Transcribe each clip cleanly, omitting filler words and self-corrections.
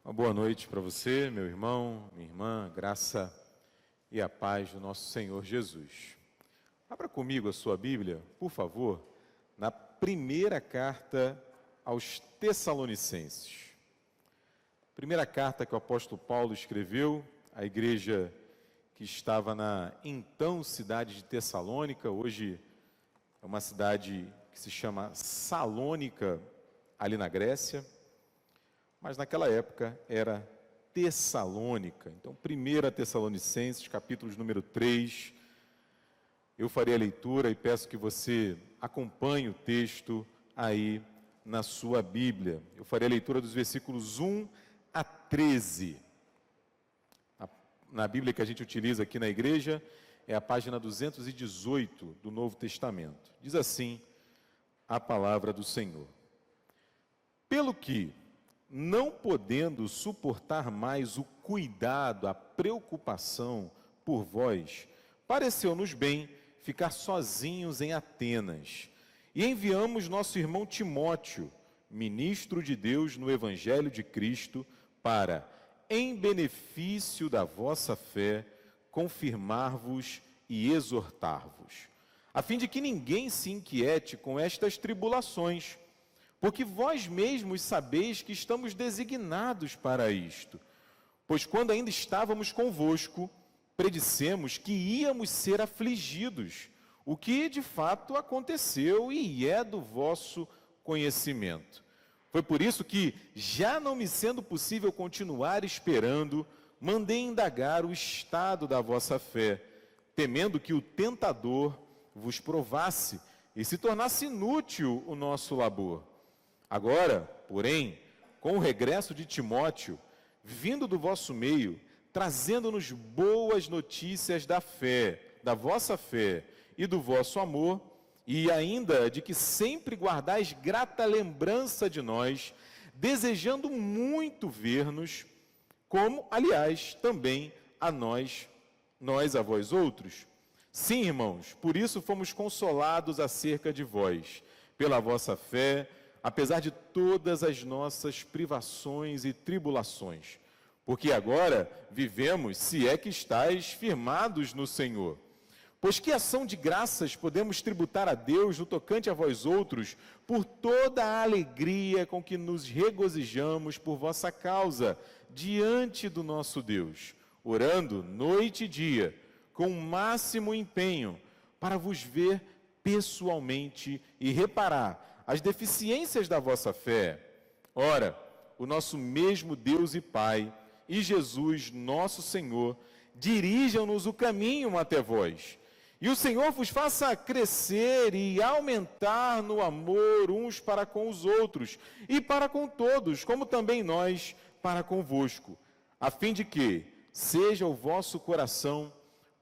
Uma boa noite para você, meu irmão, minha irmã, graça e a paz do nosso Senhor Jesus. Abra comigo a sua Bíblia, por favor, na primeira carta aos Tessalonicenses. Primeira carta que o apóstolo Paulo escreveu à igreja que estava na então cidade de Tessalônica, hoje é uma cidade que se chama Salônica, ali na Grécia, mas naquela época era Tessalônica. Então, 1 Tessalonicenses, capítulo número 3, eu farei a leitura e peço que você acompanhe o texto aí na sua Bíblia. Eu farei a leitura dos versículos 1 a 13. Na Bíblia que a gente utiliza aqui na igreja, é a página 218 do Novo Testamento. Diz assim a palavra do Senhor. Pelo que, não podendo suportar mais o cuidado, a preocupação por vós, pareceu-nos bem ficar sozinhos em Atenas. E enviamos nosso irmão Timóteo, ministro de Deus no Evangelho de Cristo, para, em benefício da vossa fé, confirmar-vos e exortar-vos, a fim de que ninguém se inquiete com estas tribulações, porque vós mesmos sabeis que estamos designados para isto. Pois quando ainda estávamos convosco, predissemos que íamos ser afligidos, o que de fato aconteceu e é do vosso conhecimento. Foi por isso que, já não me sendo possível continuar esperando, mandei indagar o estado da vossa fé, temendo que o tentador vos provasse e se tornasse inútil o nosso labor. Agora, porém, com o regresso de Timóteo, vindo do vosso meio, trazendo-nos boas notícias da fé, da vossa fé e do vosso amor, e ainda de que sempre guardais grata lembrança de nós, desejando muito ver-nos, como, aliás, também a nós a vós outros. Sim, irmãos, por isso fomos consolados acerca de vós, pela vossa fé, apesar de todas as nossas privações e tribulações, porque agora vivemos, se é que estáis firmados no Senhor. Pois que ação de graças podemos tributar a Deus no tocante a vós outros, por toda a alegria com que nos regozijamos por vossa causa, diante do nosso Deus, orando noite e dia, com o máximo empenho, para vos ver pessoalmente e reparar as deficiências da vossa fé. Ora, o nosso mesmo Deus e Pai, e Jesus, nosso Senhor, dirijam-nos o caminho até vós. E o Senhor vos faça crescer e aumentar no amor uns para com os outros, e para com todos, como também nós para convosco, a fim de que seja o vosso coração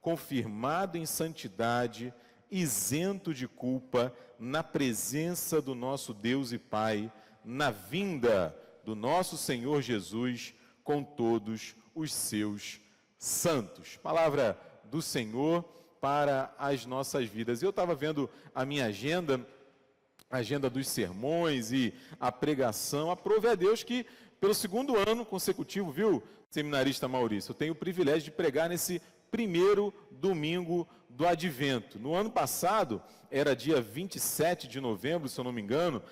confirmado em santidade, isento de culpa, na presença do nosso Deus e Pai, na vinda do nosso Senhor Jesus, com todos os seus santos. Palavra do Senhor para as nossas vidas. Eu estava vendo a minha agenda dos sermões e a pregação. Aprove a Deus que, pelo segundo ano consecutivo, viu, seminarista Maurício, eu tenho o privilégio de pregar nesse primeiro domingo do Advento. No ano passado, era dia 27 de novembro, se eu não me engano,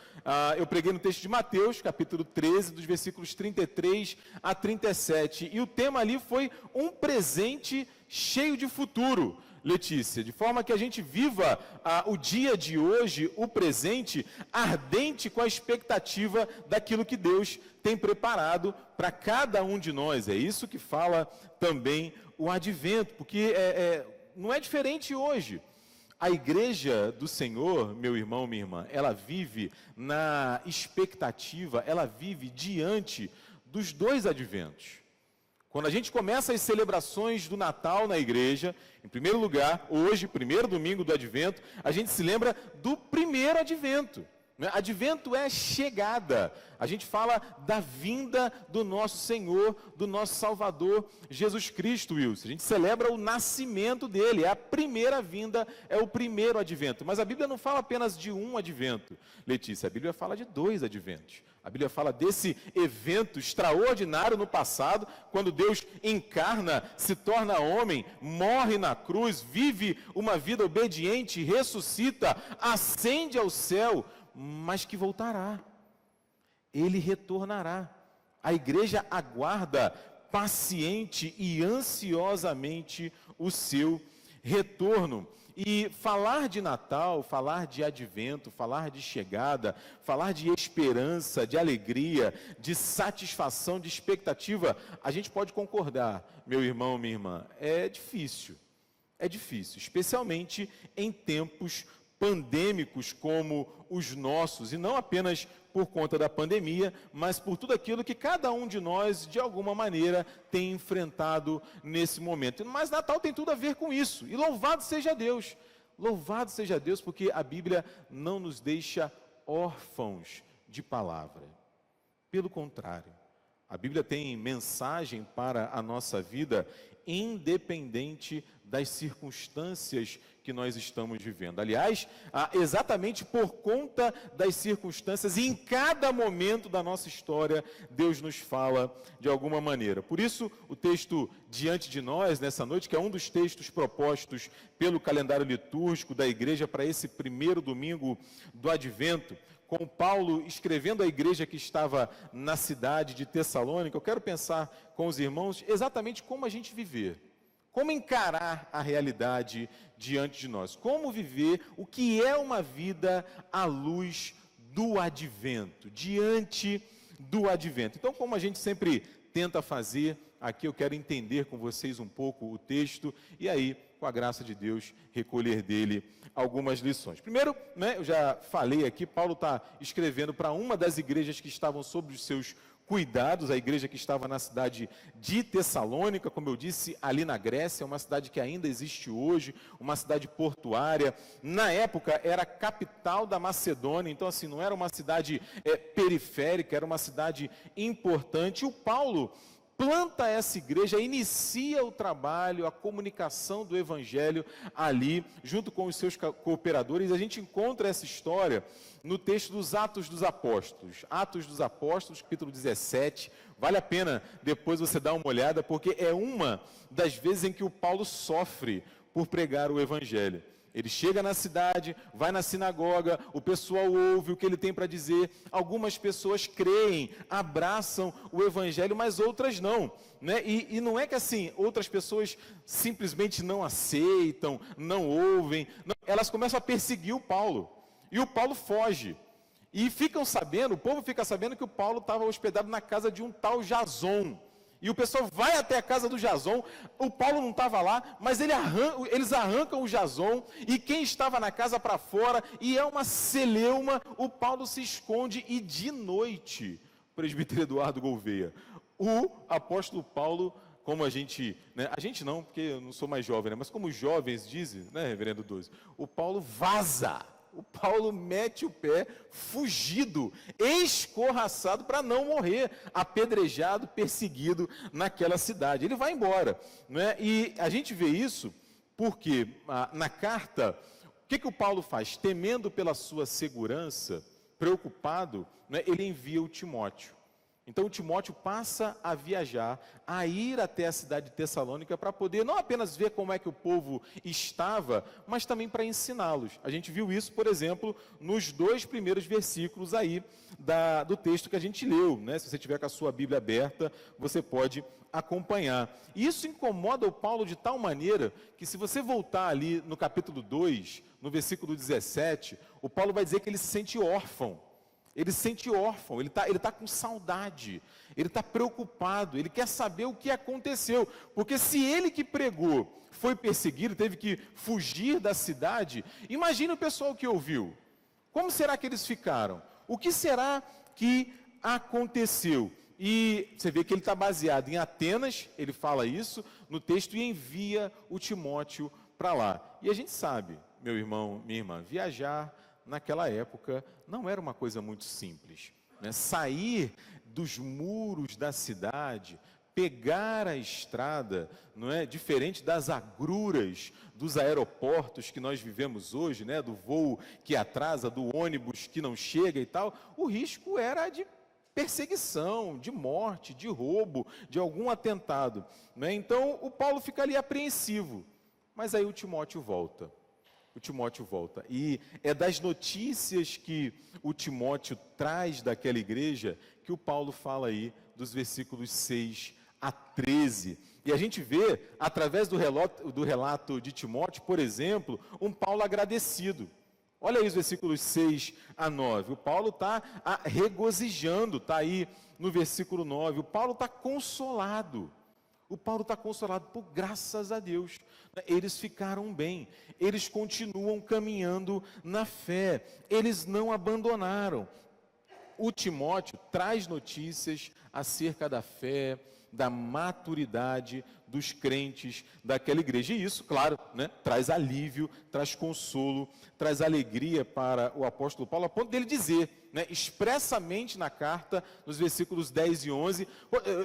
eu preguei no texto de Mateus, capítulo 13, dos versículos 33 a 37. E o tema ali foi um presente cheio de futuro, Letícia, de forma que a gente viva o dia de hoje, o presente, ardente com a expectativa daquilo que Deus tem preparado para cada um de nós. É isso que fala também o Advento, porque não é diferente hoje. A igreja do Senhor, meu irmão, minha irmã, ela vive na expectativa, ela vive diante dos dois adventos. Quando a gente começa as celebrações do Natal na igreja, em primeiro lugar, hoje, primeiro domingo do Advento, a gente se lembra do primeiro Advento. Advento é chegada. A gente fala da vinda do nosso Senhor, do nosso Salvador, Jesus Cristo, Wilson. A gente celebra o nascimento dele, é a primeira vinda, é o primeiro advento. Mas a Bíblia não fala apenas de um advento, Letícia, a Bíblia fala de 2 adventos. A Bíblia fala desse evento extraordinário no passado, quando Deus encarna, se torna homem, morre na cruz, vive uma vida obediente, ressuscita, ascende ao céu, mas que voltará. Ele retornará. A igreja aguarda paciente e ansiosamente o seu retorno. E falar de Natal, falar de advento, falar de chegada, falar de esperança, de alegria, de satisfação, de expectativa, a gente pode concordar, meu irmão, minha irmã, é difícil, especialmente em tempos pandêmicos como os nossos, e não apenas por conta da pandemia, mas por tudo aquilo que cada um de nós, de alguma maneira, tem enfrentado nesse momento. Mas Natal tem tudo a ver com isso, e louvado seja Deus, porque a Bíblia não nos deixa órfãos de palavra. Pelo contrário, a Bíblia tem mensagem para a nossa vida, independente das circunstâncias que nós estamos vivendo. Aliás, exatamente por conta das circunstâncias, e em cada momento da nossa história, Deus nos fala de alguma maneira. Por isso, o texto diante de nós, nessa noite, que é um dos textos propostos pelo calendário litúrgico da igreja para esse primeiro domingo do Advento, com Paulo escrevendo à igreja que estava na cidade de Tessalônica, eu quero pensar com os irmãos exatamente como a gente viver, como encarar a realidade diante de nós, como viver o que é uma vida à luz do Advento, diante do Advento. Então, como a gente sempre tenta fazer, aqui eu quero entender com vocês um pouco o texto e aí, com a graça de Deus, recolher dele algumas lições. Primeiro, eu já falei aqui, Paulo está escrevendo para uma das igrejas que estavam sob os seus cuidados, a igreja que estava na cidade de Tessalônica, como eu disse, ali na Grécia, uma cidade que ainda existe hoje, uma cidade portuária. Na época era a capital da Macedônia, então assim, não era uma cidade periférica, era uma cidade importante. E o Paulo planta essa igreja, inicia o trabalho, a comunicação do evangelho ali, junto com os seus cooperadores. A gente encontra essa história no texto dos Atos dos Apóstolos, capítulo 17, vale a pena depois você dar uma olhada, porque é uma das vezes em que o Paulo sofre por pregar o evangelho. Ele chega na cidade, vai na sinagoga, o pessoal ouve o que ele tem para dizer, algumas pessoas creem, abraçam o evangelho, mas outras não, né? E não é que assim, outras pessoas simplesmente não aceitam, não ouvem, não, elas começam a perseguir o Paulo, e o Paulo foge, e o povo fica sabendo que o Paulo estava hospedado na casa de um tal Jason. E o pessoal vai até a casa do Jason, o Paulo não estava lá, mas eles arrancam o Jason, e quem estava na casa para fora, e é uma celeuma, o Paulo se esconde, e de noite, presbítero Eduardo Gouveia, o apóstolo Paulo, como a gente não, porque eu não sou mais jovem, mas como os jovens dizem, reverendo 12, o Paulo vaza. O Paulo mete o pé, fugido, escorraçado para não morrer, apedrejado, perseguido naquela cidade. Ele vai embora, E a gente vê isso porque na carta, o que o Paulo faz? Temendo pela sua segurança, preocupado, ele envia o Timóteo. Então o Timóteo passa a viajar, a ir até a cidade de Tessalônica para poder não apenas ver como é que o povo estava, mas também para ensiná-los. A gente viu isso, por exemplo, nos 2 primeiros versículos aí do texto que a gente leu, Se você tiver com a sua Bíblia aberta, você pode acompanhar. E isso incomoda o Paulo de tal maneira que, se você voltar ali no capítulo 2, no versículo 17, o Paulo vai dizer que ele se sente órfão. Ele se sente órfão, ele tá com saudade, ele está preocupado, ele quer saber o que aconteceu, porque se ele que pregou foi perseguido, teve que fugir da cidade, imagine o pessoal que ouviu, como será que eles ficaram? O que será que aconteceu? E você vê que ele está baseado em Atenas, ele fala isso no texto e envia o Timóteo para lá. E a gente sabe, meu irmão, minha irmã, viajar naquela época, não era uma coisa muito simples, né? Sair dos muros da cidade, pegar a estrada, não é? Diferente das agruras dos aeroportos que nós vivemos hoje, né? Do voo que atrasa, do ônibus que não chega e tal, o risco era de perseguição, de morte, de roubo, de algum atentado, né? Então, o Paulo fica ali apreensivo, mas aí o Timóteo volta. O Timóteo volta. E é das notícias que o Timóteo traz daquela igreja que o Paulo fala aí dos versículos 6 a 13. E a gente vê, através do relato de Timóteo, por exemplo, um Paulo agradecido. Olha aí os versículos 6 a 9. O Paulo está regozijando, está aí no versículo 9. O Paulo está consolado. O Paulo está consolado por graças a Deus. Eles ficaram bem, eles continuam caminhando na fé, eles não abandonaram. O Timóteo traz notícias acerca da fé, da maturidade dos crentes daquela igreja. E isso, claro, né, traz alívio, traz consolo, traz alegria para o apóstolo Paulo, a ponto dele dizer, né, expressamente na carta, nos versículos 10 e 11,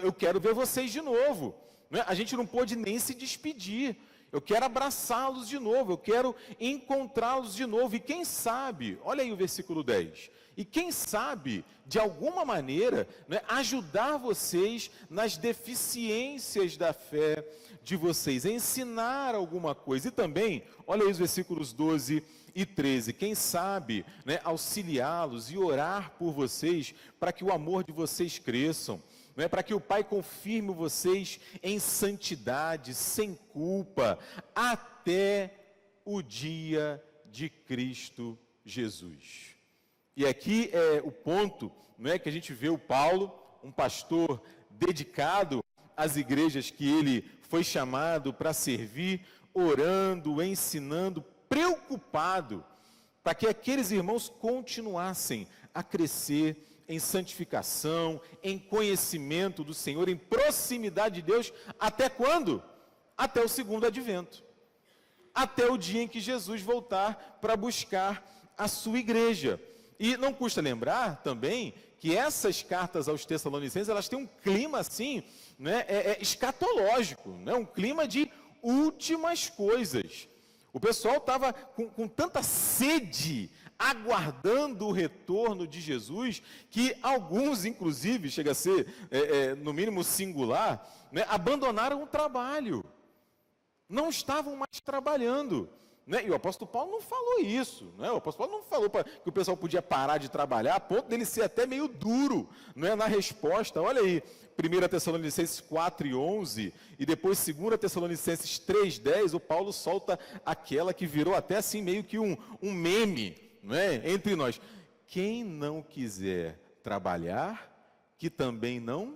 eu quero ver vocês de novo. Né? A gente não pôde nem se despedir. Eu quero abraçá-los de novo, eu quero encontrá-los de novo. E quem sabe, olha aí o versículo 10, e quem sabe, de alguma maneira, né, ajudar vocês nas deficiências da fé de vocês, ensinar alguma coisa. E também, olha aí os versículos 12 e 13, quem sabe, né, auxiliá-los e orar por vocês, para que o amor de vocês cresçam, né, para que o Pai confirme vocês em santidade, sem culpa, até o dia de Cristo Jesus. E aqui é o ponto, não é, que a gente vê o Paulo, um pastor dedicado às igrejas que ele foi chamado para servir, orando, ensinando, preocupado, para que aqueles irmãos continuassem a crescer em santificação, em conhecimento do Senhor, em proximidade de Deus, até quando? Até o segundo advento. Até o dia em que Jesus voltar para buscar a sua igreja. E não custa lembrar também que essas cartas aos Tessalonicenses, elas têm um clima assim, né, escatológico, né, um clima de últimas coisas. O pessoal estava com tanta sede, aguardando o retorno de Jesus, que alguns, inclusive, chega a ser, no mínimo singular, né, abandonaram o trabalho. Não estavam mais trabalhando. Né? E o apóstolo Paulo não falou isso. Né? O apóstolo Paulo não falou que o pessoal podia parar de trabalhar, a ponto dele ser até meio duro, né, na resposta. Olha aí, 1 Tessalonicenses 4:11 e depois 2 Tessalonicenses 3:10, o Paulo solta aquela que virou até assim meio que um meme, né, entre nós. Quem não quiser trabalhar, que também não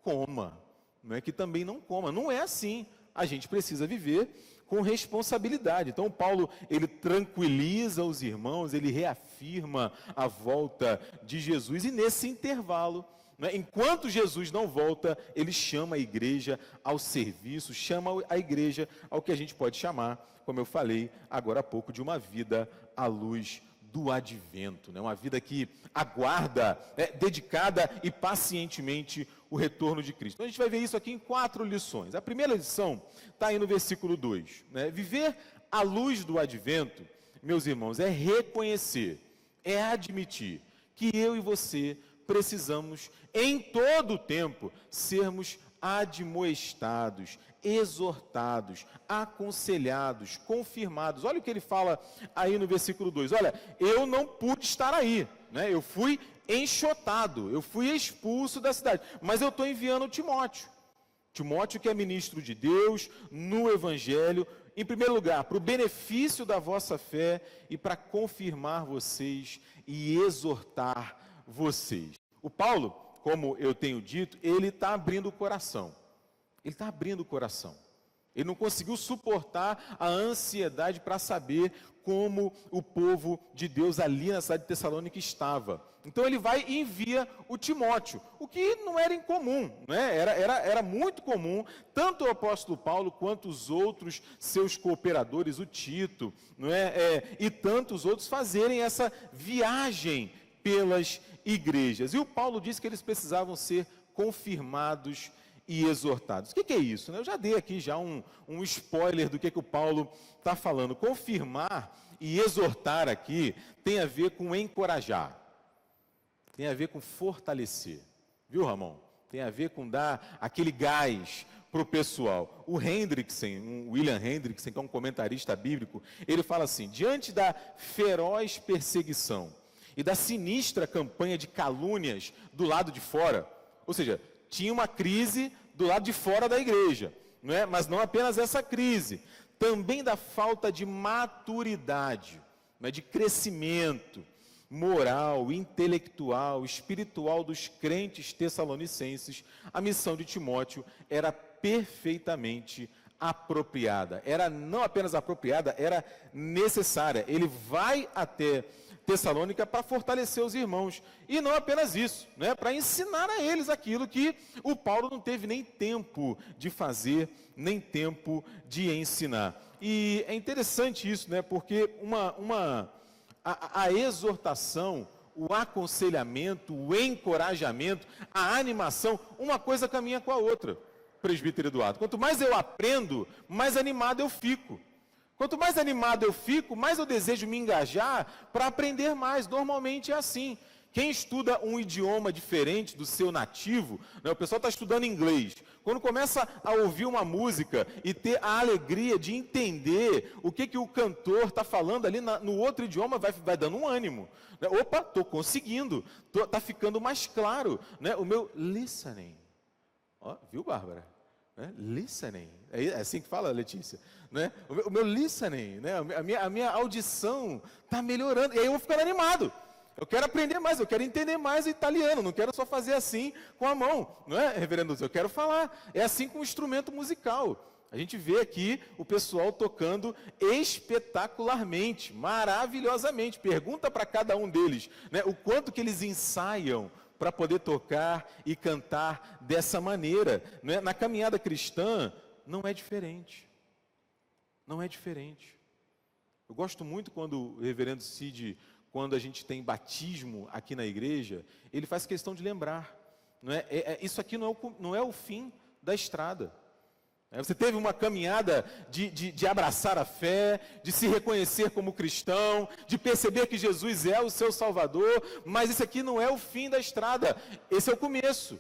coma. Não é que também não coma. Não é assim. A gente precisa viver com responsabilidade. Então, Paulo, ele tranquiliza os irmãos, ele reafirma a volta de Jesus. E nesse intervalo, né, enquanto Jesus não volta, ele chama a igreja ao serviço, chama a igreja ao que a gente pode chamar, como eu falei agora há pouco, de uma vida à luz do advento, né? Uma vida que aguarda, dedicada e pacientemente o retorno de Cristo. Então, a gente vai ver isso aqui em 4 lições. A primeira lição está aí no versículo 2. Né? Viver à luz do advento, meus irmãos, é reconhecer, é admitir que eu e você precisamos, em todo o tempo, sermos admoestados, exortados, aconselhados, confirmados. Olha o que ele fala aí no versículo 2. Olha, eu não pude estar aí, né? Eu fui enxotado, eu fui expulso da cidade, mas eu estou enviando o Timóteo. Timóteo, que é ministro de Deus no Evangelho, em primeiro lugar, para o benefício da vossa fé e para confirmar vocês e exortar vocês. O Paulo, como eu tenho dito, ele está abrindo o coração. Ele está abrindo o coração. Ele não conseguiu suportar a ansiedade para saber como o povo de Deus ali na cidade de Tessalônica estava. Então ele vai e envia o Timóteo, o que não era incomum, né? Era muito comum, tanto o apóstolo Paulo quanto os outros seus cooperadores, o Tito, não é? E tantos outros fazerem essa viagem pelas igrejas. E o Paulo disse que eles precisavam ser confirmados e exortados. O que é isso, né? Eu já dei aqui já um spoiler do que o Paulo está falando. Confirmar e exortar aqui tem a ver com encorajar, tem a ver com fortalecer, viu, Ramon? Tem a ver com dar aquele gás para o pessoal. O William Hendrickson, que é um comentarista bíblico, ele fala assim: diante da feroz perseguição e da sinistra campanha de calúnias do lado de fora, ou seja, tinha uma crise do lado de fora da igreja, não é? Mas não apenas essa crise, também da falta de maturidade, não é? De crescimento moral, intelectual, espiritual dos crentes tessalonicenses, a missão de Timóteo era perfeitamente apropriada. Era não apenas apropriada, era necessária. Ele vai até Tessalônica para fortalecer os irmãos. E não apenas isso, né? Para ensinar a eles aquilo que o Paulo não teve nem tempo de fazer, nem tempo de ensinar. E é interessante isso, né? Porque a exortação, o aconselhamento, o encorajamento, a animação, uma coisa caminha com a outra, presbítero Eduardo. Quanto mais eu aprendo, mais animado eu fico. Quanto mais animado eu fico, mais eu desejo me engajar para aprender mais. Normalmente é assim. Quem estuda um idioma diferente do seu nativo, né, o pessoal está estudando inglês, quando começa a ouvir uma música e ter a alegria de entender o que o cantor está falando ali no outro idioma, vai dando um ânimo. Né? Opa, estou conseguindo, está ficando mais claro. Né? O meu listening, ó, viu, Bárbara? Né? Listening, é assim que fala, Letícia? Né? O meu listening, né? a minha audição está melhorando, e aí eu vou ficando animado. Eu quero aprender mais, eu quero entender mais o italiano, não quero só fazer assim com a mão, não é, reverendo? Eu quero falar, é assim com o instrumento musical. A gente vê aqui o pessoal tocando espetacularmente, maravilhosamente. Pergunta para cada um deles, né, o quanto que eles ensaiam para poder tocar e cantar dessa maneira. Né? Na caminhada cristã, não é diferente. Não é diferente. Eu gosto muito quando o reverendo Cid, quando a gente tem batismo aqui na igreja, ele faz questão de lembrar. Não é? Isso aqui não é o fim da estrada. Você teve uma caminhada de abraçar a fé, de se reconhecer como cristão, de perceber que Jesus é o seu Salvador, mas esse aqui não é o fim da estrada, esse é o começo.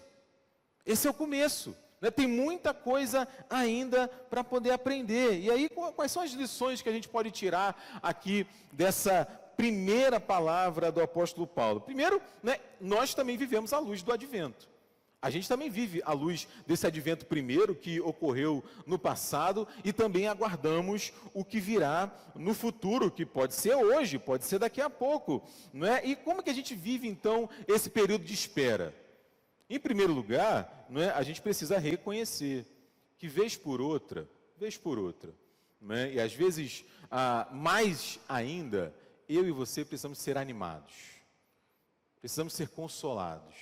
Esse é o começo. Né? Tem muita coisa ainda para poder aprender. E aí, quais são as lições que a gente pode tirar aqui dessa primeira palavra do apóstolo Paulo? Primeiro, né, nós também vivemos à luz do advento. A gente também vive à luz desse advento primeiro que ocorreu no passado e também aguardamos o que virá no futuro, que pode ser hoje, pode ser daqui a pouco. Não é? E como que a gente vive então esse período de espera? Em primeiro lugar, não é, a gente precisa reconhecer que vez por outra, não é? E às vezes, mais ainda, eu e você precisamos ser animados, precisamos ser consolados,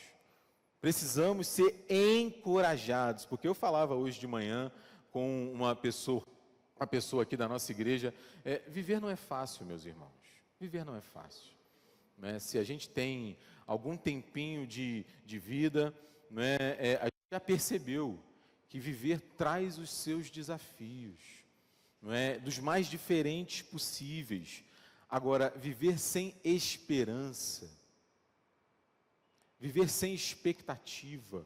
precisamos ser encorajados, porque eu falava hoje de manhã com uma pessoa aqui da nossa igreja, viver não é fácil, meus irmãos, viver não é fácil. Né? Se a gente tem algum tempinho de vida, né, a gente já percebeu que viver traz os seus desafios, não é, dos mais diferentes possíveis. Agora, viver sem esperança, viver sem expectativa,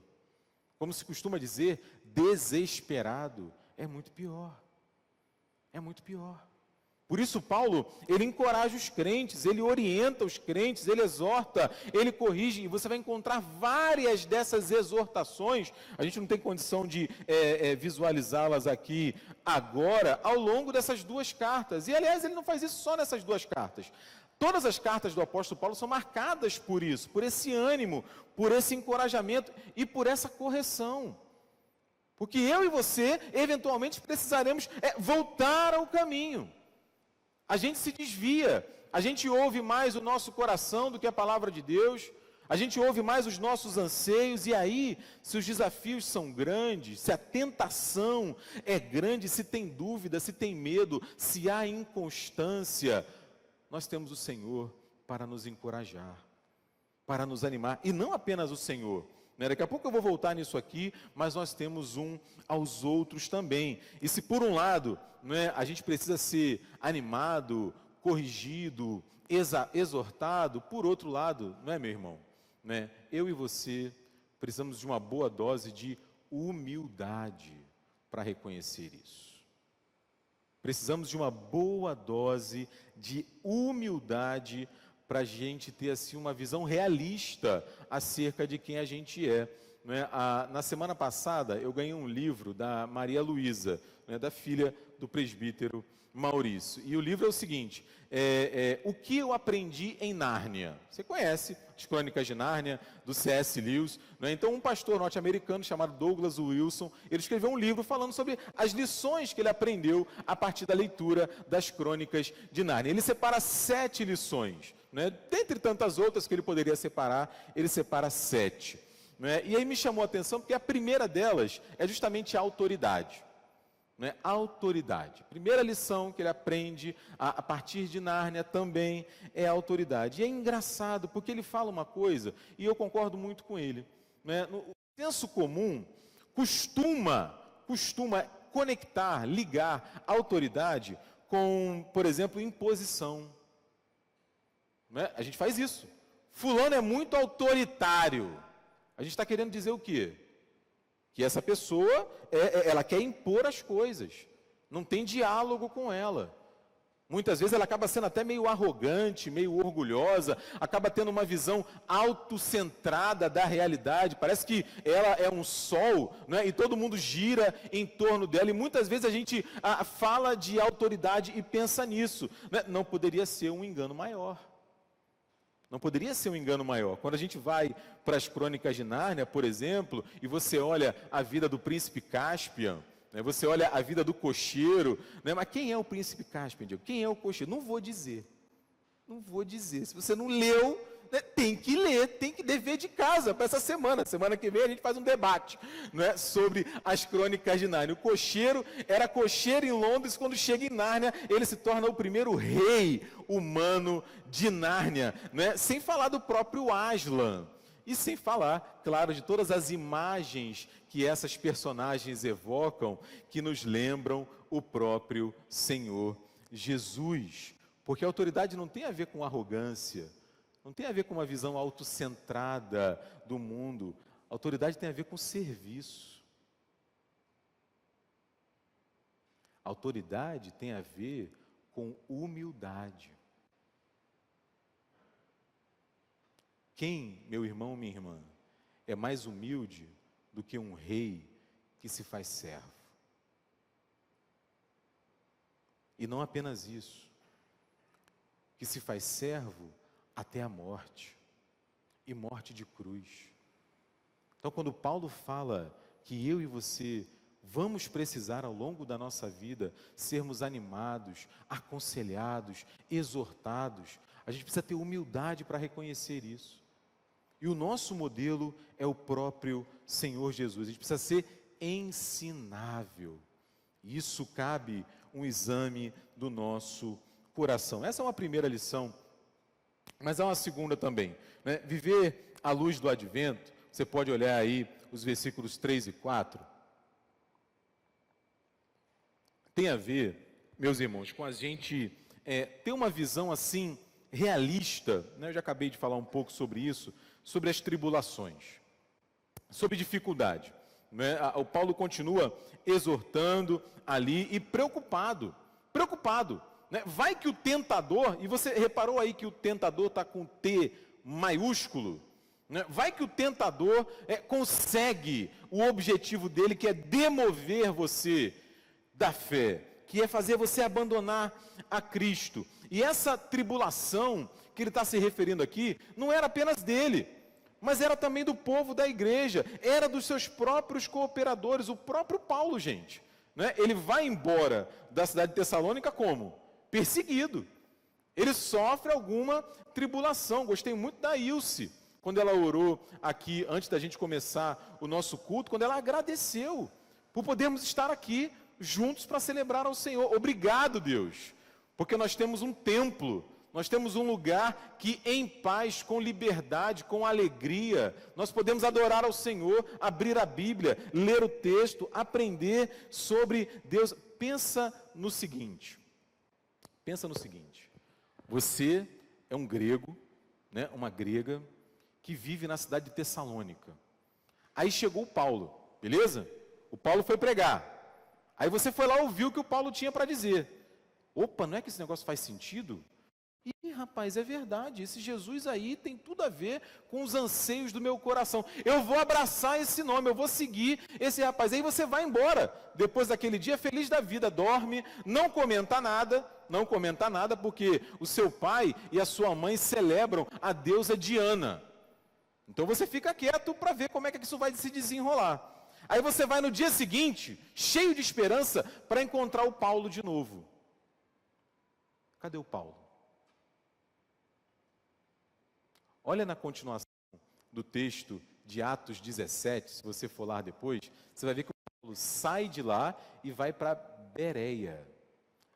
como se costuma dizer, desesperado, é muito pior. É muito pior. Por isso Paulo, ele encoraja os crentes, ele orienta os crentes, ele exorta, ele corrige, e você vai encontrar várias dessas exortações, a gente não tem condição de visualizá-las aqui agora, ao longo dessas duas cartas. E aliás, ele não faz isso só nessas duas cartas. Todas as cartas do apóstolo Paulo são marcadas por isso, por esse ânimo, por esse encorajamento e por essa correção. Porque eu e você, eventualmente, precisaremos voltar ao caminho. A gente se desvia, a gente ouve mais o nosso coração do que a palavra de Deus, a gente ouve mais os nossos anseios, e aí, se os desafios são grandes, se a tentação é grande, se tem dúvida, se tem medo, se há inconstância, nós temos o Senhor para nos encorajar, para nos animar, e não apenas o Senhor, né? Daqui a pouco eu vou voltar nisso aqui, mas nós temos um aos outros também. E se por um lado, né, a gente precisa ser animado, corrigido, exortado, por outro lado, não é, meu irmão? Né? Eu e você precisamos de uma boa dose de humildade para reconhecer isso. Precisamos de uma boa dose de humildade para a gente ter assim uma visão realista acerca de quem a gente é. Né? Na semana passada eu ganhei um livro da Maria Luísa, né, da filha do presbítero Maurício. E o livro é o seguinte, O que eu aprendi em Nárnia. Você conhece as Crônicas de Nárnia, do C.S. Lewis, né? Então um pastor norte-americano chamado Douglas Wilson, ele escreveu um livro falando sobre as lições que ele aprendeu a partir da leitura das Crônicas de Nárnia. Ele separa 7 lições, né? Dentre tantas outras que ele poderia separar, ele separa 7. Né? E aí me chamou a atenção porque a primeira delas é justamente a autoridade. Né? Autoridade. Primeira lição que ele aprende a partir de Nárnia também é a autoridade. E é engraçado porque ele fala uma coisa, e eu concordo muito com ele. Né? O senso comum costuma conectar, ligar a autoridade com, por exemplo, imposição. Né? A gente faz isso. Fulano é muito autoritário. A gente está querendo dizer o quê? Que essa pessoa, ela quer impor as coisas, não tem diálogo com ela. Muitas vezes ela acaba sendo até meio arrogante, meio orgulhosa, acaba tendo uma visão autocentrada da realidade, parece que ela é um sol, né, e todo mundo gira em torno dela, e muitas vezes a gente fala de autoridade e pensa nisso, né? Não poderia ser um engano maior. Não poderia ser um engano maior. Quando a gente vai para as Crônicas de Nárnia, por exemplo, e você olha a vida do príncipe Caspian, né, você olha a vida do cocheiro, né, mas quem é o príncipe Caspian, Diego? Quem é o cocheiro? Não vou dizer. Não vou dizer. Se você não leu, né, tem que ler, tem que dever de casa para essa semana. Semana que vem a gente faz um debate, né, sobre as Crônicas de Nárnia. O cocheiro era cocheiro em Londres, quando chega em Nárnia, ele se torna o primeiro rei humano de Nárnia, né, sem falar do próprio Aslan. E sem falar, claro, de todas as imagens que essas personagens evocam, que nos lembram o próprio Senhor Jesus. Porque a autoridade não tem a ver com arrogância, não tem a ver com uma visão autocentrada do mundo. A autoridade tem a ver com serviço. A autoridade tem a ver com humildade. Quem, meu irmão, minha irmã, é mais humilde do que um rei que se faz servo? E não apenas isso, que se faz servo até a morte, e morte de cruz. Então, quando Paulo fala que eu e você vamos precisar ao longo da nossa vida sermos animados, aconselhados, exortados, a gente precisa ter humildade para reconhecer isso. E o nosso modelo é o próprio Senhor Jesus. A gente precisa ser ensinável. E isso cabe um exame do nosso coração. Essa é uma primeira lição, mas há uma segunda também, né? Viver à luz do advento, você pode olhar aí os versículos 3 e 4. Tem a ver, meus irmãos, com a gente ter uma visão assim realista, né? Eu já acabei de falar um pouco sobre isso, sobre as tribulações, sobre dificuldade, né? O Paulo continua exortando ali e preocupado, né? Vai que o tentador, e você reparou aí que o tentador está com T maiúsculo, né? Vai que o tentador consegue o objetivo dele, que é demover você da fé, que é fazer você abandonar a Cristo. E essa tribulação que ele está se referindo aqui, não era apenas dele. mas era também do povo da igreja, era dos seus próprios cooperadores, o próprio Paulo, gente. Né? Ele vai embora da cidade de Tessalônica como? Perseguido. Ele sofre alguma tribulação. Gostei muito da Ilse, quando ela orou aqui, antes da gente começar o nosso culto, quando ela agradeceu por podermos estar aqui juntos para celebrar ao Senhor. Obrigado, Deus, porque nós temos um templo, nós temos um lugar que em paz, com liberdade, com alegria, nós podemos adorar ao Senhor, abrir a Bíblia, ler o texto, aprender sobre Deus. Pensa no seguinte, você é um grego, né, uma grega, que vive na cidade de Tessalônica. Aí chegou o Paulo, beleza? O Paulo foi pregar. Aí você foi lá ouvir o que o Paulo tinha para dizer. Opa, não é que esse negócio faz sentido? Ih, rapaz, é verdade, esse Jesus aí tem tudo a ver com os anseios do meu coração. Eu vou abraçar esse nome, eu vou seguir esse rapaz. Aí você vai embora, depois daquele dia, feliz da vida, dorme, não comenta nada, porque o seu pai e a sua mãe celebram a deusa Diana. Então você fica quieto para ver como é que isso vai se desenrolar. Aí você vai no dia seguinte, cheio de esperança, para encontrar o Paulo de novo. Cadê o Paulo? Olha na continuação do texto de Atos 17, se você for lá depois, você vai ver que o Paulo sai de lá e vai para Bereia.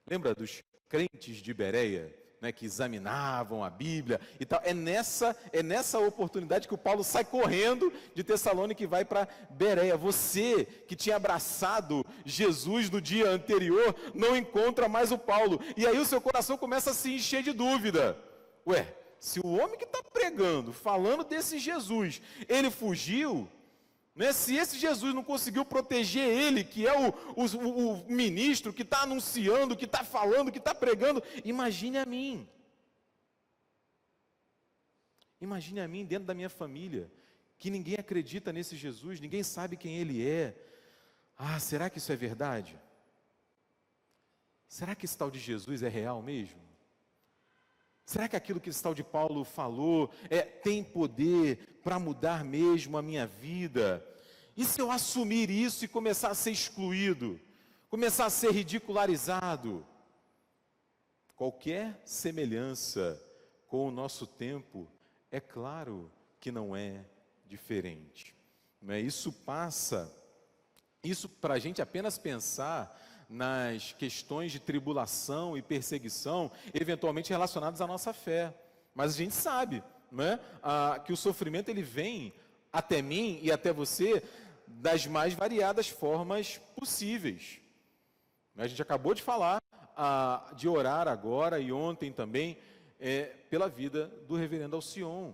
Lembra dos crentes de Bereia, né, que examinavam a Bíblia e tal? É nessa oportunidade que o Paulo sai correndo de Tessalônica e vai para Bereia. Você que tinha abraçado Jesus no dia anterior, não encontra mais o Paulo. E aí o seu coração começa a se encher de dúvida. Ué, se o homem que está pregando, falando desse Jesus, ele fugiu, né? Se esse Jesus não conseguiu proteger ele, que é o ministro que está anunciando, que está falando, que está pregando, imagine a mim. Imagine a mim dentro da minha família, que ninguém acredita nesse Jesus, ninguém sabe quem ele é. Ah, será que isso é verdade? Será que esse tal de Jesus é real mesmo? Será que aquilo que esse tal de Paulo falou tem poder para mudar mesmo a minha vida? E se eu assumir isso e começar a ser excluído? Começar a ser ridicularizado? Qualquer semelhança com o nosso tempo, é claro que não é diferente. Isso para a gente apenas pensar nas questões de tribulação e perseguição, eventualmente relacionadas à nossa fé. Mas a gente sabe, né, que o sofrimento ele vem até mim e até você das mais variadas formas possíveis. A gente acabou de falar, de orar agora e ontem também, pela vida do reverendo Alcion.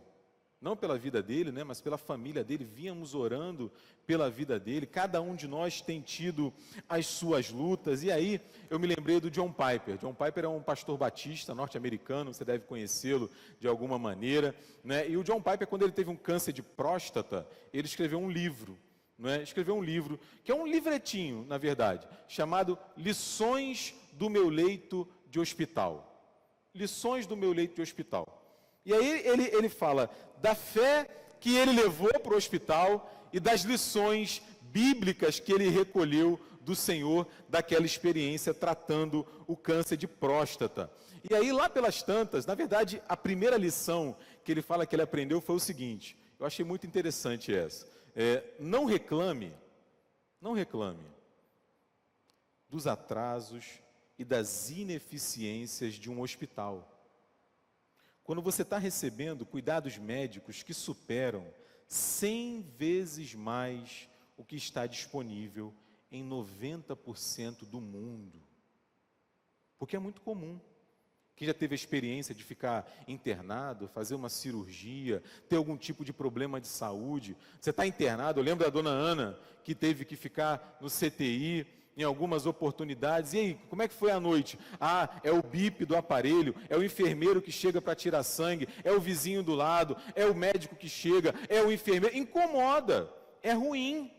Não pela vida dele, né, mas pela família dele. Vínhamos orando pela vida dele. Cada um de nós tem tido as suas lutas. E aí eu me lembrei do John Piper. John Piper é um pastor batista norte-americano, você deve conhecê-lo de alguma maneira, né? E o John Piper, quando ele teve um câncer de próstata, ele escreveu um livro, né? Escreveu um livro, que é um livretinho, na verdade, chamado Lições do Meu Leito de Hospital. Lições do Meu Leito de Hospital. E aí ele fala da fé que ele levou para o hospital e das lições bíblicas que ele recolheu do Senhor daquela experiência tratando o câncer de próstata. E aí lá pelas tantas, na verdade, a primeira lição que ele fala que ele aprendeu foi o seguinte, eu achei muito interessante essa, não reclame dos atrasos e das ineficiências de um hospital. Quando você está recebendo cuidados médicos que superam 100 vezes mais o que está disponível em 90% do mundo. Porque é muito comum. Quem já teve a experiência de ficar internado, fazer uma cirurgia, ter algum tipo de problema de saúde. Você está internado, eu lembro da dona Ana, que teve que ficar no CTI, em algumas oportunidades. E aí, como é que foi a noite? É o bip do aparelho, é o enfermeiro que chega para tirar sangue, é o vizinho do lado, é o médico que chega, é o enfermeiro. Incomoda, é ruim.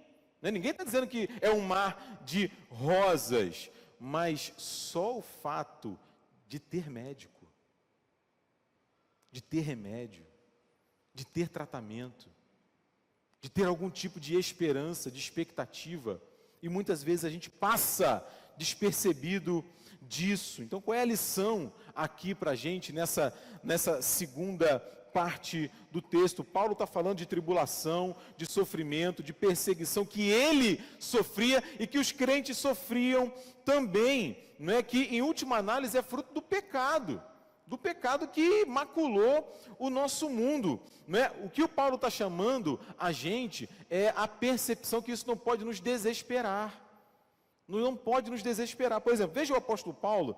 Né? Ninguém está dizendo que é um mar de rosas, mas só o fato de ter médico, de ter remédio, de ter tratamento, de ter algum tipo de esperança, de expectativa, e muitas vezes a gente passa despercebido disso. Então, qual é a lição aqui para a gente nessa segunda parte do texto? Paulo está falando de tribulação, de sofrimento, de perseguição que ele sofria e que os crentes sofriam também, não é? Que em última análise é fruto do pecado que maculou o nosso mundo, não é? O que o Paulo está chamando a gente é a percepção que isso não pode nos desesperar. Não pode nos desesperar. Por exemplo, veja o apóstolo Paulo,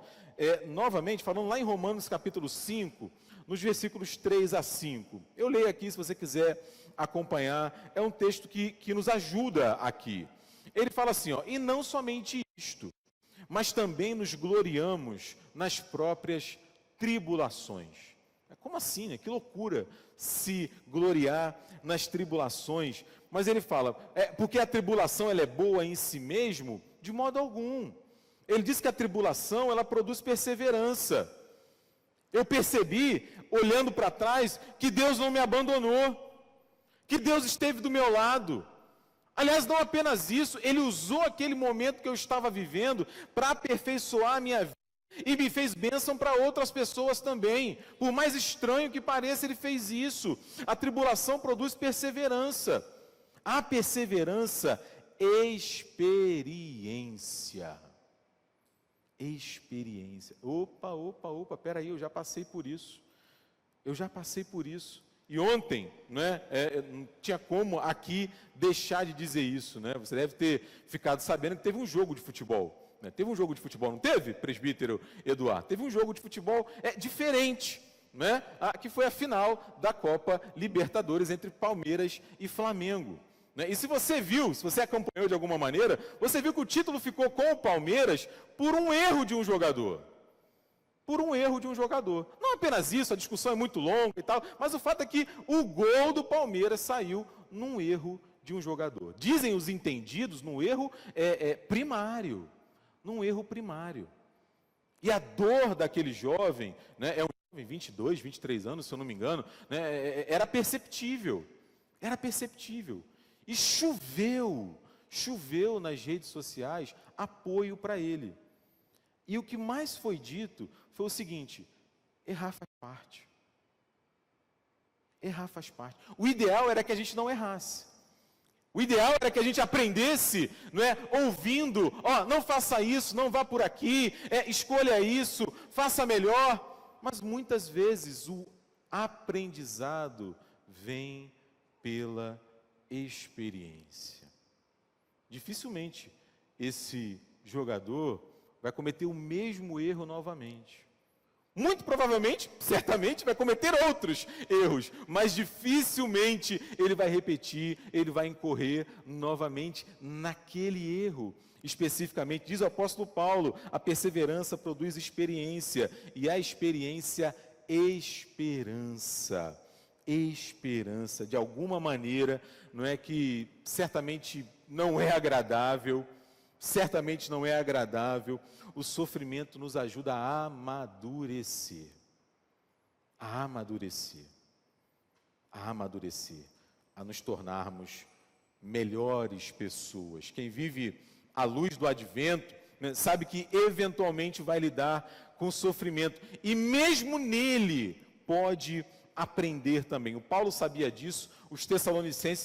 novamente, falando lá em Romanos capítulo 5, nos versículos 3 a 5. Eu leio aqui, se você quiser acompanhar, é um texto que nos ajuda aqui. Ele fala assim, ó, e não somente isto, mas também nos gloriamos nas próprias tribulações. Como assim, né? Que loucura se gloriar nas tribulações. Mas ele fala, porque a tribulação ela é boa em si mesmo? De modo algum. Ele diz que a tribulação ela produz perseverança. Eu percebi, olhando para trás, que Deus não me abandonou, que Deus esteve do meu lado. Aliás, não apenas isso, Ele usou aquele momento que eu estava vivendo para aperfeiçoar a minha vida e me fez bênção para outras pessoas também. Por mais estranho que pareça, Ele fez isso. A tribulação produz perseverança. A perseverança, experiência. Experiência. Opa, peraí, eu já passei por isso. E ontem, né, não tinha como aqui deixar de dizer isso, né? Você deve ter ficado sabendo que teve um jogo de futebol. Né? Teve um jogo de futebol, não teve, presbítero Eduardo? Teve um jogo de futebol diferente, né? Que foi a final da Copa Libertadores entre Palmeiras e Flamengo. Né? E se você acompanhou de alguma maneira, você viu que o título ficou com o Palmeiras por um erro de um jogador. Não apenas isso, a discussão é muito longa e tal, mas o fato é que o gol do Palmeiras saiu num erro de um jogador. Dizem os entendidos, num erro primário. E a dor daquele jovem, né, é um jovem, 22, 23 anos, se eu não me engano, né, era perceptível. E choveu nas redes sociais apoio para ele. E o que mais foi dito foi o seguinte: errar faz parte. O ideal era que a gente não errasse. O ideal era que a gente aprendesse, não é, ouvindo, não faça isso, não vá por aqui, escolha isso, faça melhor. Mas muitas vezes o aprendizado vem pela experiência. Dificilmente esse jogador vai cometer o mesmo erro novamente. Muito provavelmente, certamente, vai cometer outros erros, mas dificilmente ele vai repetir, ele vai incorrer novamente naquele erro. Especificamente, diz o apóstolo Paulo, a perseverança produz experiência, e a experiência, esperança. Esperança, de alguma maneira, não é que certamente não é agradável, o sofrimento nos ajuda a amadurecer, a nos tornarmos melhores pessoas. Quem vive à luz do advento, né, sabe que eventualmente vai lidar com sofrimento, e mesmo nele pode aprender também. O Paulo sabia disso, os tessalonicenses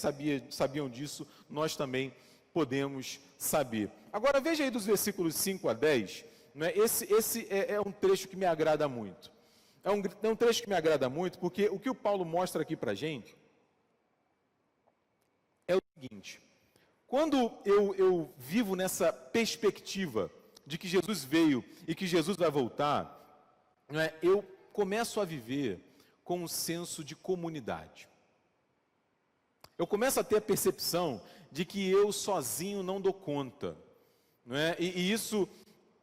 sabiam disso, nós também podemos saber. Agora veja aí dos versículos 5 a 10, né? Esse é um trecho que me agrada muito. É um trecho que me agrada muito, porque o que o Paulo mostra aqui para a gente é o seguinte: quando eu vivo nessa perspectiva de que Jesus veio e que Jesus vai voltar, né, eu começo a viver com um senso de comunidade. Eu começo a ter a percepção de que eu sozinho não dou conta. Não é? E isso,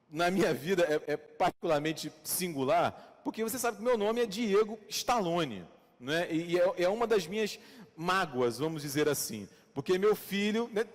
na minha vida, é particularmente singular, porque você sabe que meu nome é Diego Stallone. Não é? E é uma das minhas mágoas, vamos dizer assim. Porque meu filho, né,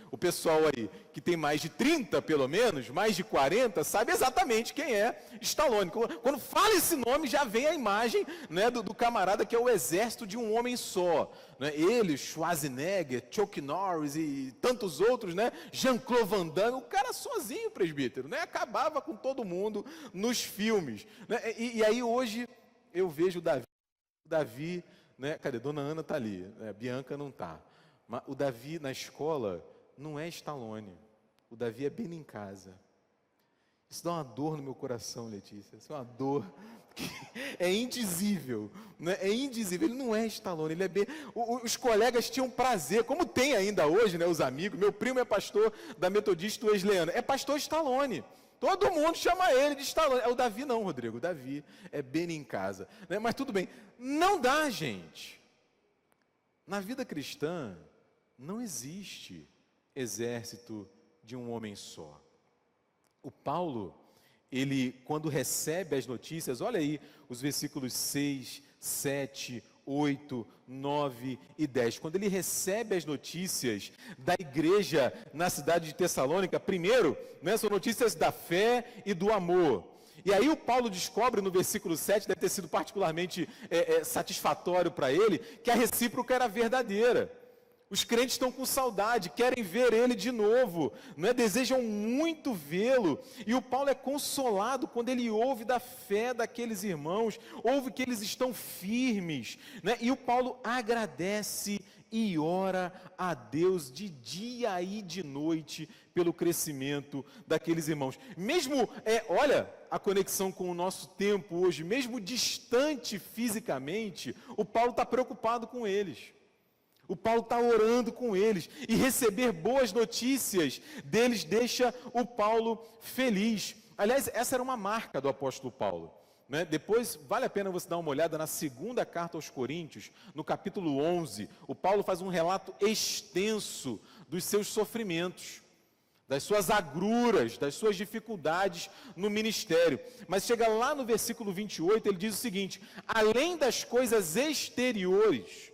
o pessoal aí que tem mais de 30 pelo menos, mais de 40, sabe exatamente quem é Stallone. Quando fala esse nome, já vem a imagem, né, do camarada que é o exército de um homem só. Né? Ele, Schwarzenegger, Chuck Norris e tantos outros, né? Jean-Claude Van Damme, o cara sozinho, presbítero, né? Acabava com todo mundo nos filmes. Né? E aí hoje eu vejo o Davi, né? Cadê? Dona Ana está ali, né? Bianca não está. Mas o Davi na escola não é Stallone, o Davi é bem em casa. Isso dá uma dor no meu coração, Letícia, isso é uma dor que é indizível, né? É indizível, ele não é Stallone, ele é bem... Os colegas tinham prazer, como tem ainda hoje, né, os amigos, meu primo é pastor da Metodista Wesleyana, é pastor Stallone. Todo mundo chama ele de Stallone. É o Davi não, Rodrigo, o Davi é bem em casa, né? Mas tudo bem, não dá, gente. Na vida cristã, não existe exército de um homem só. O Paulo, ele, quando recebe as notícias, olha aí os versículos 6, 7, 8, 9 e 10. Quando ele recebe as notícias da igreja na cidade de Tessalônica, primeiro, né, são notícias da fé e do amor. E aí o Paulo descobre no versículo 7, deve ter sido particularmente satisfatório para ele, que a recíproca era verdadeira. Os crentes estão com saudade, querem ver ele de novo, né? Desejam muito vê-lo. E o Paulo é consolado quando ele ouve da fé daqueles irmãos, ouve que eles estão firmes, né? E o Paulo agradece e ora a Deus de dia e de noite pelo crescimento daqueles irmãos. Mesmo, olha a conexão com o nosso tempo hoje, mesmo distante fisicamente, o Paulo está preocupado com eles. O Paulo está orando com eles, e receber boas notícias deles deixa o Paulo feliz. Aliás, essa era uma marca do apóstolo Paulo, né? Depois, vale a pena você dar uma olhada na segunda carta aos Coríntios, no capítulo 11, o Paulo faz um relato extenso dos seus sofrimentos, das suas agruras, das suas dificuldades no ministério. Mas chega lá no versículo 28, ele diz o seguinte: além das coisas exteriores,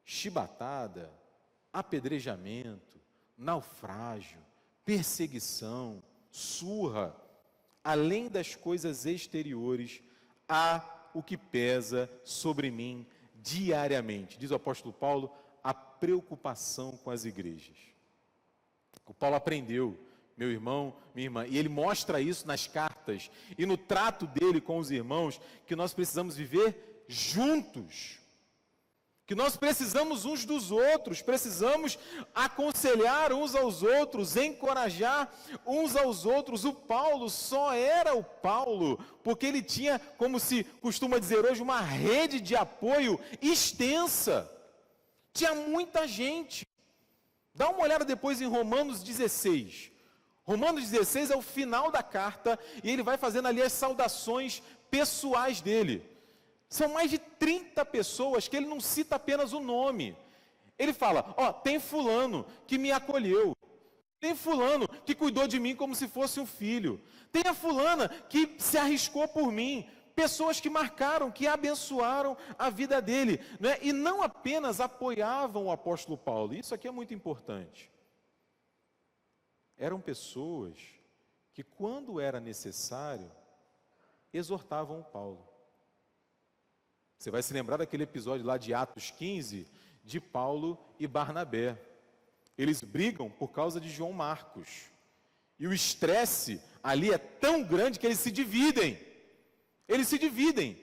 chibatada, apedrejamento, naufrágio, perseguição, surra, além das coisas exteriores, há o que pesa sobre mim diariamente. Diz o apóstolo Paulo, a preocupação com as igrejas. O Paulo aprendeu, meu irmão, minha irmã, e ele mostra isso nas cartas e no trato dele com os irmãos, que nós precisamos viver juntos. Que nós precisamos uns dos outros, precisamos aconselhar uns aos outros, encorajar uns aos outros. O Paulo só era o Paulo porque ele tinha, como se costuma dizer hoje, uma rede de apoio extensa. Tinha muita gente. Dá uma olhada depois em Romanos 16. Romanos 16 é o final da carta e ele vai fazendo ali as saudações pessoais dele. São mais de 30 pessoas que ele não cita apenas o nome. Ele fala, tem fulano que me acolheu. Tem fulano que cuidou de mim como se fosse um filho. Tem a fulana que se arriscou por mim. Pessoas que marcaram, que abençoaram a vida dele, né? E não apenas apoiavam o apóstolo Paulo. Isso aqui é muito importante. Eram pessoas que, quando era necessário, exortavam o Paulo. Você vai se lembrar daquele episódio lá de Atos 15, de Paulo e Barnabé. Eles brigam por causa de João Marcos. E o estresse ali é tão grande que eles se dividem. Eles se dividem.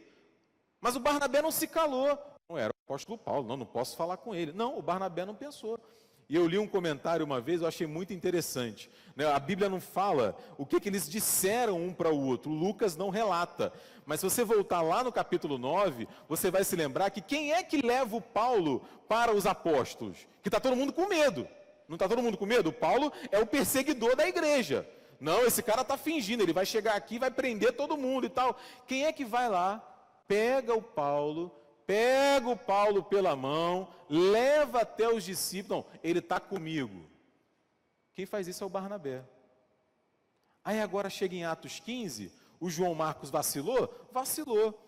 Mas o Barnabé não se calou. Não era o apóstolo Paulo, não posso falar com ele. Não, o Barnabé não pensou. E eu li um comentário uma vez, eu achei muito interessante. A Bíblia não fala o que eles disseram um para o outro. Lucas não relata. Mas se você voltar lá no capítulo 9, você vai se lembrar que quem é que leva o Paulo para os apóstolos? Que está todo mundo com medo. Não está todo mundo com medo? O Paulo é o perseguidor da igreja. Não, esse cara está fingindo, ele vai chegar aqui e vai prender todo mundo e tal. Quem é que vai lá, pega o Paulo pela mão, leva até os discípulos. Não, ele está comigo. Quem faz isso é o Barnabé. Aí agora chega em Atos 15, o João Marcos vacilou? Vacilou.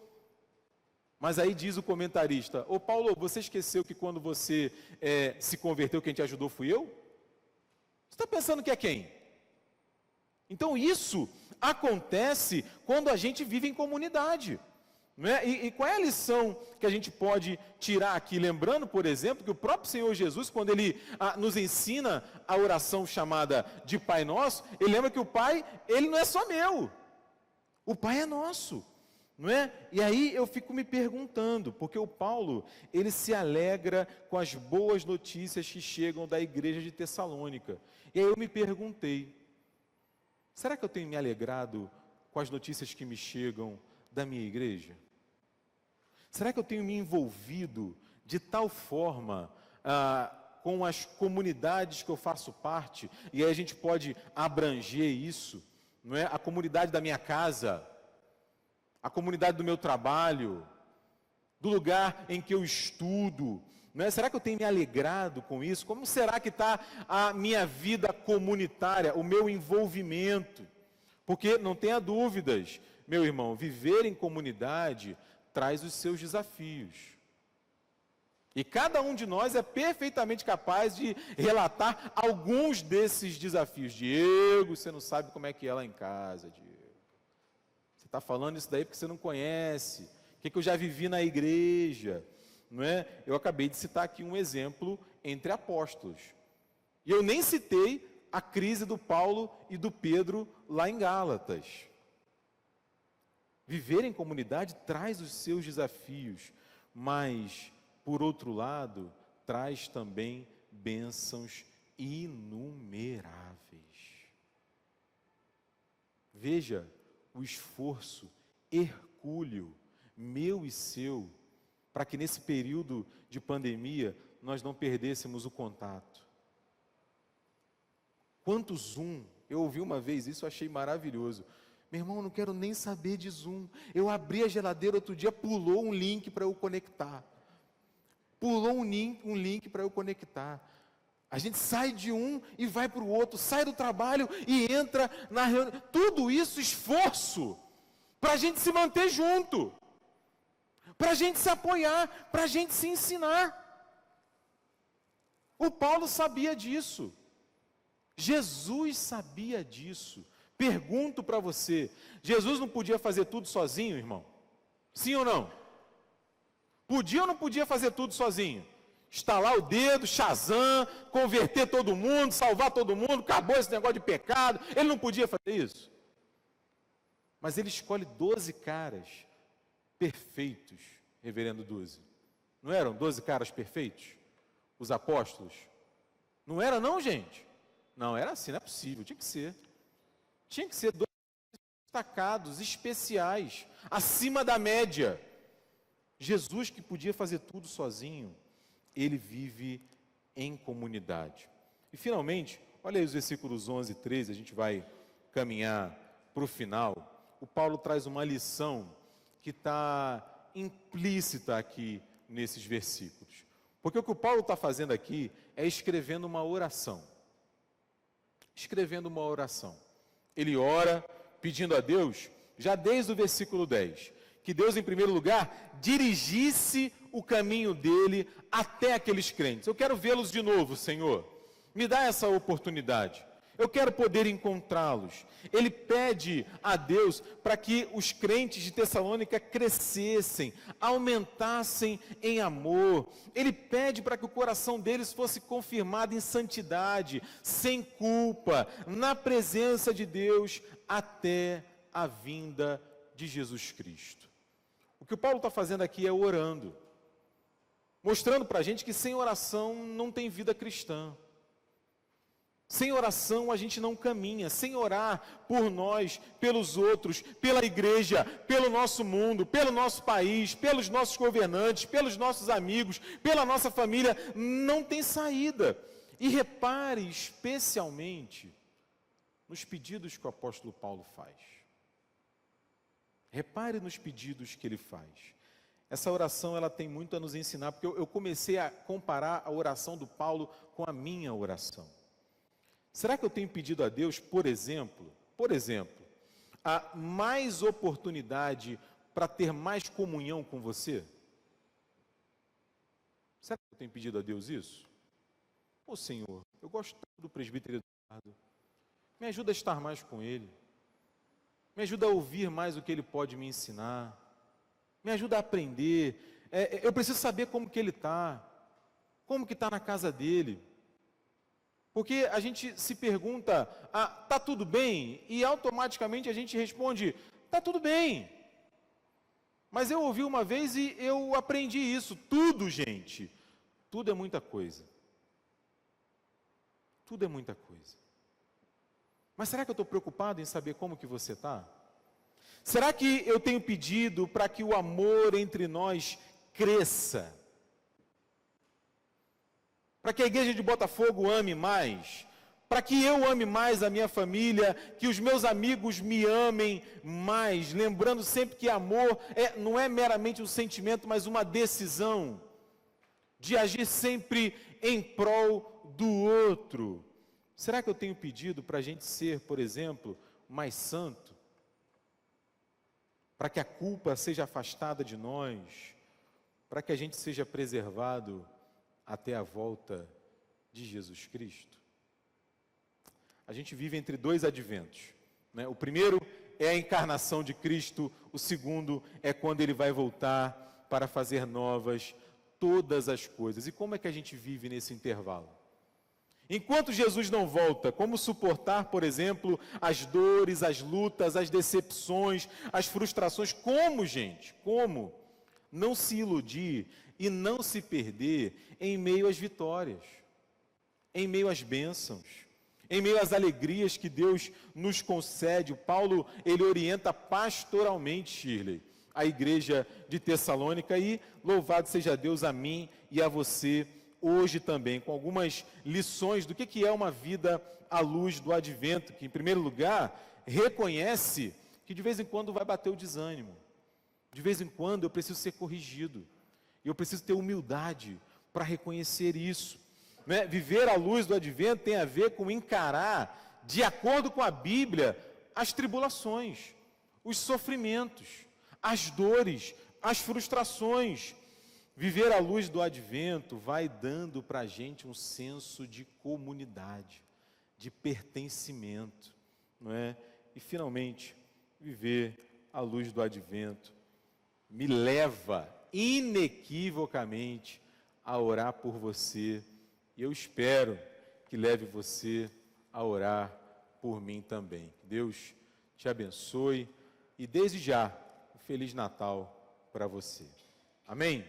Mas aí diz o comentarista: ô Paulo, você esqueceu que quando você se converteu, quem te ajudou fui eu? Você está pensando que é quem? Então isso acontece quando a gente vive em comunidade. Não é? E qual é a lição que a gente pode tirar aqui? Lembrando, por exemplo, que o próprio Senhor Jesus, quando Ele nos ensina a oração chamada de Pai Nosso, Ele lembra que o Pai, Ele não é só meu. O Pai é nosso. Não é? E aí eu fico me perguntando, porque o Paulo, ele se alegra com as boas notícias que chegam da igreja de Tessalônica. E aí eu me perguntei, será que eu tenho me alegrado com as notícias que me chegam da minha igreja? Será que eu tenho me envolvido de tal forma com as comunidades que eu faço parte? E aí a gente pode abranger isso, não é? A comunidade da minha casa, a comunidade do meu trabalho, do lugar em que eu estudo, não é? Será que eu tenho me alegrado com isso? Como será que está a minha vida comunitária, o meu envolvimento? Porque não tenha dúvidas, meu irmão, viver em comunidade traz os seus desafios. E cada um de nós é perfeitamente capaz de relatar alguns desses desafios. Diego, você não sabe como é que é lá em casa, Diego. Você está falando isso daí porque você não conhece. O que eu já vivi na igreja, não é? Eu acabei de citar aqui um exemplo entre apóstolos. E eu nem citei a crise do Paulo e do Pedro lá em Gálatas. Viver em comunidade traz os seus desafios, mas, por outro lado, traz também bênçãos inumeráveis. Veja o esforço hercúleo, meu e seu, para que nesse período de pandemia nós não perdêssemos o contato. Quanto Zoom, eu ouvi uma vez isso, eu achei maravilhoso. Meu irmão, eu não quero nem saber de Zoom. Eu abri a geladeira outro dia, pulou um link para eu conectar. Pulou um link para eu conectar. A gente sai de um e vai para o outro, sai do trabalho e entra na reunião. Tudo isso esforço para a gente se manter junto, para a gente se apoiar, para a gente se ensinar. O Paulo sabia disso. Jesus sabia disso. Pergunto para você, Jesus não podia fazer tudo sozinho, irmão? Sim ou não? Podia ou não podia fazer tudo sozinho? Estalar o dedo, Shazam, converter todo mundo, salvar todo mundo, acabou esse negócio de pecado. Ele não podia fazer isso? Mas ele escolhe 12 caras perfeitos, reverendo 12. Não eram 12 caras perfeitos? Os apóstolos? Não era não, gente? Não, era assim, não é possível, tinha que ser. Tinha que ser 12 destacados, especiais, acima da média. Jesus, que podia fazer tudo sozinho, ele vive em comunidade. E finalmente, olha aí os versículos 11 e 13, a gente vai caminhar para o final. O Paulo traz uma lição que está implícita aqui nesses versículos. Porque o que o Paulo está fazendo aqui é escrevendo uma oração. Escrevendo uma oração. Ele ora pedindo a Deus, já desde o versículo 10, que Deus, em primeiro lugar, dirigisse o caminho dele até aqueles crentes. Eu quero vê-los de novo, Senhor. Me dá essa oportunidade. Eu quero poder encontrá-los. Ele pede a Deus para que os crentes de Tessalônica crescessem, aumentassem em amor. Ele pede para que o coração deles fosse confirmado em santidade, sem culpa, na presença de Deus, até a vinda de Jesus Cristo. O que o Paulo está fazendo aqui é orando, mostrando para a gente que sem oração não tem vida cristã. Sem oração a gente não caminha, sem orar por nós, pelos outros, pela igreja, pelo nosso mundo, pelo nosso país, pelos nossos governantes, pelos nossos amigos, pela nossa família, não tem saída. E repare especialmente nos pedidos que o apóstolo Paulo faz. Repare nos pedidos que ele faz. Essa oração ela tem muito a nos ensinar, porque eu comecei a comparar a oração do Paulo com a minha oração. Será que eu tenho pedido a Deus, por exemplo, a mais oportunidade para ter mais comunhão com você? Será que eu tenho pedido a Deus isso? Ô Senhor, eu gosto tanto do presbítero Eduardo, me ajuda a estar mais com ele, me ajuda a ouvir mais o que ele pode me ensinar, me ajuda a aprender, eu preciso saber como que ele está, como que está na casa dele, porque a gente se pergunta, está tudo bem? E automaticamente a gente responde, está tudo bem. Mas eu ouvi uma vez e eu aprendi isso, tudo, gente, tudo é muita coisa. Tudo é muita coisa. Mas será que eu estou preocupado em saber como que você está? Será que eu tenho pedido para que o amor entre nós cresça? Para que a igreja de Botafogo ame mais? Para que eu ame mais a minha família, que os meus amigos me amem mais, lembrando sempre que amor não é meramente um sentimento, mas uma decisão de agir sempre em prol do outro. Será que eu tenho pedido para a gente ser, por exemplo, mais santo? Para que a culpa seja afastada de nós? Para que a gente seja preservado até a volta de Jesus Cristo? A gente vive entre dois adventos, né? O primeiro é a encarnação de Cristo, o segundo é quando Ele vai voltar para fazer novas todas as coisas. E como é que a gente vive nesse intervalo? Enquanto Jesus não volta, como suportar, por exemplo, as dores, as lutas, as decepções, as frustrações? Como, gente? Como não se iludir e não se perder em meio às vitórias, em meio às bênçãos, em meio às alegrias que Deus nos concede? O Paulo, ele orienta pastoralmente, Shirley, a igreja de Tessalônica, e louvado seja Deus a mim e a você hoje também, com algumas lições do que é uma vida à luz do advento, que em primeiro lugar, reconhece que de vez em quando vai bater o desânimo, de vez em quando eu preciso ser corrigido, e eu preciso ter humildade para reconhecer isso, né? Viver à luz do advento tem a ver com encarar, de acordo com a Bíblia, as tribulações, os sofrimentos, as dores, as frustrações. Viver à luz do advento vai dando para a gente um senso de comunidade, de pertencimento, não é? E finalmente, viver à luz do advento me leva inequivocamente a orar por você, e eu espero que leve você a orar por mim também. Que Deus te abençoe e desde já, um Feliz Natal para você. Amém?